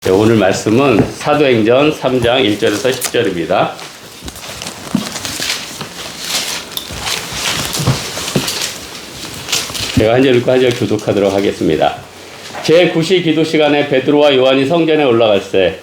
오늘 말씀은 사도행전 3장 1절에서 10절입니다. 제가 한 절 읽고 한 절 교독하도록 하겠습니다. 제9시 기도 시간에 베드로와 요한이 성전에 올라갈새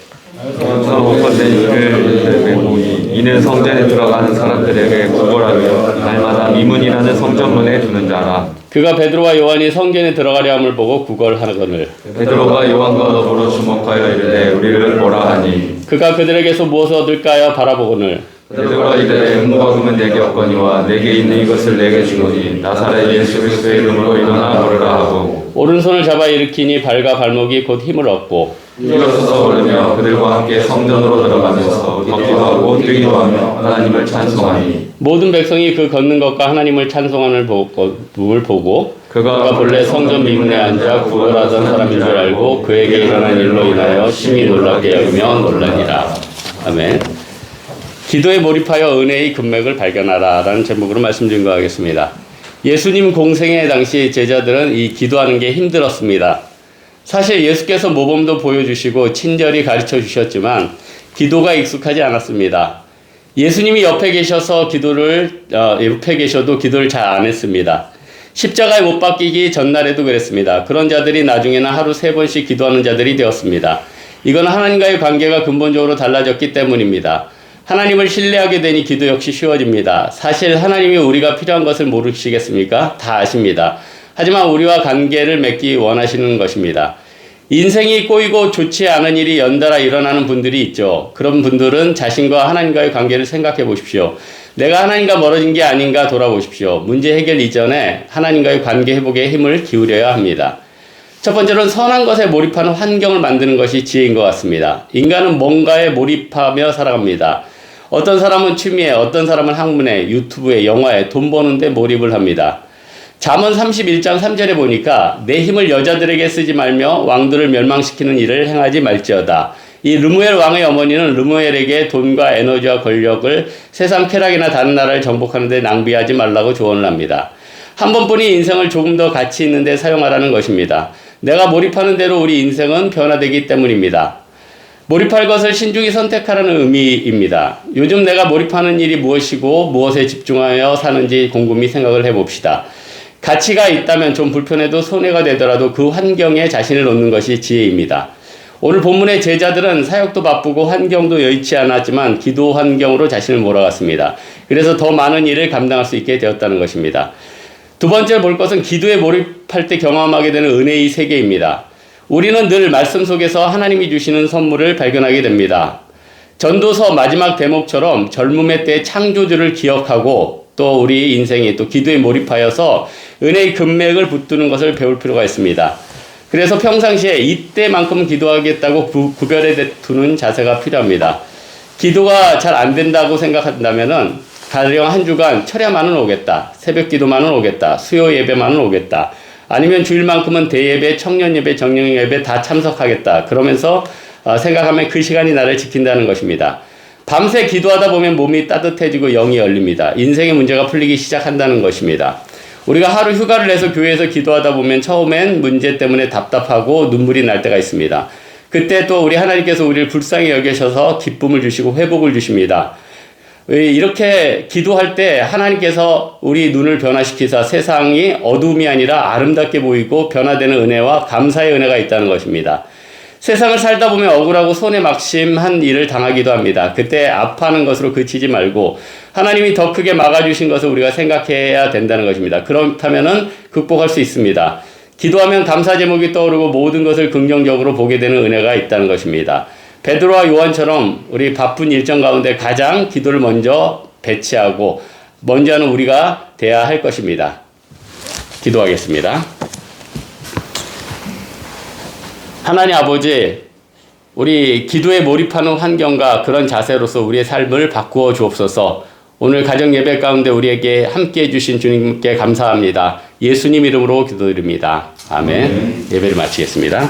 이는 성전에 들어가는 사람들에게 구걸하며 날마다 미문이라는 성전문에 두는 자라. 그가 베드로와 요한이 성전에 들어가려 함을 보고 구걸하거늘 베드로가 요한과 더불어 주목하여 이르되 우리를 보라 하니 그가 그들에게서 무엇을 얻을까 하여 바라보거늘 베드로가 이르되 은과 금은 내게 없거니와 내게 있는 이것을 내게 주노니 나사렛 예수 그리스도의 이름으로 일어나 걸으라 하고 오른손을 잡아 일으키니 발과 발목이 곧 힘을 얻고 일어서서 걸으며 그들과 함께 성전으로 들어가면서 걷기도 하고 뛰기도 하며 하나님을 찬송하니 모든 백성이 그 걷는 것과 하나님을 찬송하는 을 보고 그가 본래 성전 미문에 앉아 구걸하던 사람인 줄 알고 그에게 일어난 일로 인하여 심히 놀랍게 여기며 놀라니라. 아멘. 기도에 몰입하여 은혜의 금맥을 발견하라 라는 제목으로 말씀 증거하겠습니다. 예수님 공생애 당시 제자들은 이 기도하는 게 힘들었습니다. 사실 예수께서 모범도 보여주시고 친절히 가르쳐 주셨지만 기도가 익숙하지 않았습니다. 예수님이 옆에 계셔도 기도를 잘 안 했습니다. 십자가에 못 박히기 전날에도 그랬습니다. 그런 자들이 나중에는 하루 3번씩 기도하는 자들이 되었습니다. 이건 하나님과의 관계가 근본적으로 달라졌기 때문입니다. 하나님을 신뢰하게 되니 기도 역시 쉬워집니다. 사실 하나님이 우리가 필요한 것을 모르시겠습니까? 다 아십니다. 하지만 우리와 관계를 맺기 원하시는 것입니다. 인생이 꼬이고 좋지 않은 일이 연달아 일어나는 분들이 있죠. 그런 분들은 자신과 하나님과의 관계를 생각해 보십시오. 내가 하나님과 멀어진 게 아닌가 돌아보십시오. 문제 해결 이전에 하나님과의 관계 회복에 힘을 기울여야 합니다. 첫 번째로는 선한 것에 몰입하는 환경을 만드는 것이 지혜인 것 같습니다. 인간은 뭔가에 몰입하며 살아갑니다. 어떤 사람은 취미에, 어떤 사람은 학문에, 유튜브에, 영화에, 돈 버는데 몰입을 합니다. 잠언 31장 3절에 보니까 내 힘을 여자들에게 쓰지 말며 왕들을 멸망시키는 일을 행하지 말지어다. 이 르무엘 왕의 어머니는 르무엘에게 돈과 에너지와 권력을 세상 쾌락이나 다른 나라를 정복하는 데 낭비하지 말라고 조언을 합니다. 한 번뿐인 인생을 조금 더 가치 있는 데 사용하라는 것입니다. 내가 몰입하는 대로 우리 인생은 변화되기 때문입니다. 몰입할 것을 신중히 선택하라는 의미입니다. 요즘 내가 몰입하는 일이 무엇이고 무엇에 집중하여 사는지 곰곰이 생각을 해봅시다. 가치가 있다면 좀 불편해도 손해가 되더라도 그 환경에 자신을 놓는 것이 지혜입니다. 오늘 본문의 제자들은 사역도 바쁘고 환경도 여의치 않았지만 기도 환경으로 자신을 몰아갔습니다. 그래서 더 많은 일을 감당할 수 있게 되었다는 것입니다. 두 번째 볼 것은 기도에 몰입할 때 경험하게 되는 은혜의 세계입니다. 우리는 늘 말씀 속에서 하나님이 주시는 선물을 발견하게 됩니다. 전도서 마지막 대목처럼 젊음의 때 창조주를 기억하고 또 우리 인생이 또 기도에 몰입하여서 은혜의 금맥을 붙드는 것을 배울 필요가 있습니다. 그래서 평상시에 이때만큼 기도하겠다고 구별해 두는 자세가 필요합니다. 기도가 잘 안 된다고 생각한다면은 가령 한 주간 철야만은 오겠다, 새벽 기도만은 오겠다, 수요 예배만은 오겠다, 아니면 주일만큼은 대예배, 청년예배, 정령예배 다 참석하겠다. 그러면서 생각하면 그 시간이 나를 지킨다는 것입니다. 밤새 기도하다 보면 몸이 따뜻해지고 영이 열립니다. 인생의 문제가 풀리기 시작한다는 것입니다. 우리가 하루 휴가를 내서 교회에서 기도하다 보면 처음엔 문제 때문에 답답하고 눈물이 날 때가 있습니다. 그때 또 우리 하나님께서 우리를 불쌍히 여기셔서 기쁨을 주시고 회복을 주십니다. 이렇게 기도할 때 하나님께서 우리 눈을 변화시키사 세상이 어두움이 아니라 아름답게 보이고 변화되는 은혜와 감사의 은혜가 있다는 것입니다. 세상을 살다 보면 억울하고 손해막심한 일을 당하기도 합니다. 그때 아파하는 것으로 그치지 말고 하나님이 더 크게 막아주신 것을 우리가 생각해야 된다는 것입니다. 그렇다면 극복할 수 있습니다. 기도하면 감사 제목이 떠오르고 모든 것을 긍정적으로 보게 되는 은혜가 있다는 것입니다. 베드로와 요한처럼 우리 바쁜 일정 가운데 가장 기도를 먼저 배치하고 먼저 하는 우리가 돼야 할 것입니다. 기도하겠습니다. 하나님 아버지, 우리 기도에 몰입하는 환경과 그런 자세로서 우리의 삶을 바꾸어 주옵소서. 오늘 가정 예배 가운데 우리에게 함께 해주신 주님께 감사합니다. 예수님 이름으로 기도드립니다. 아멘. 예배를 마치겠습니다.